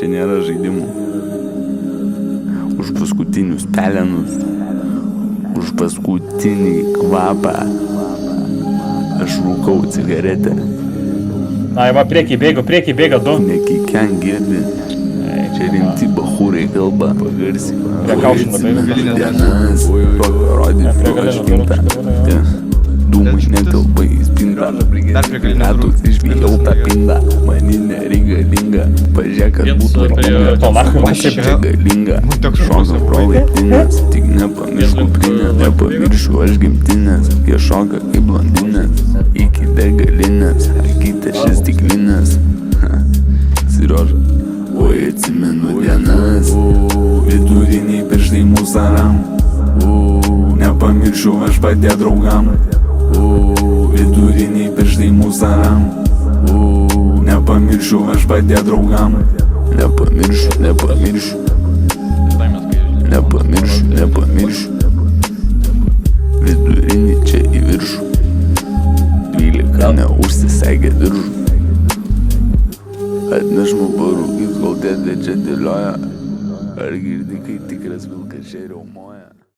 čia nėra žaidimų. Už paskutinius pelenus, už paskutinį kvapą aš rūkau cigaretę. Ai, va, priekį bėga du. Nekiken girdi, čia rimti bachūrai kalba, pagarsiai. Prie kaušino bėga. Dienas, rodysiu aš gimtą. Dūmai netelpa į spintą. Metų išvijau tą pindą. Mani nereikalinga. Pažiūrėk, kad būtų reikalinga. Čia galinga. Šoka pro laiptinės. Tik nepamiršk kuprinę. Nepamiršiu aš gimtinės. Jie šoka kaip blondinės. Iki degalinės. Akite šis stiklinės. Siroža. Oi, atsimenu dienas. Viduriniai pirštai musaram. Nepamiršiu aš padėt draugam. Viduriniai pirštai musaram. Nepamiršiu aš padėt draugam. Nepamiršiu. Vidurinį čia į viršų. 12 neužsisegė diržų. Atnešmu parūkyt, kol dėdė čia dėlioja. Ar girdi, kai tikras vilkas čia riaumoja?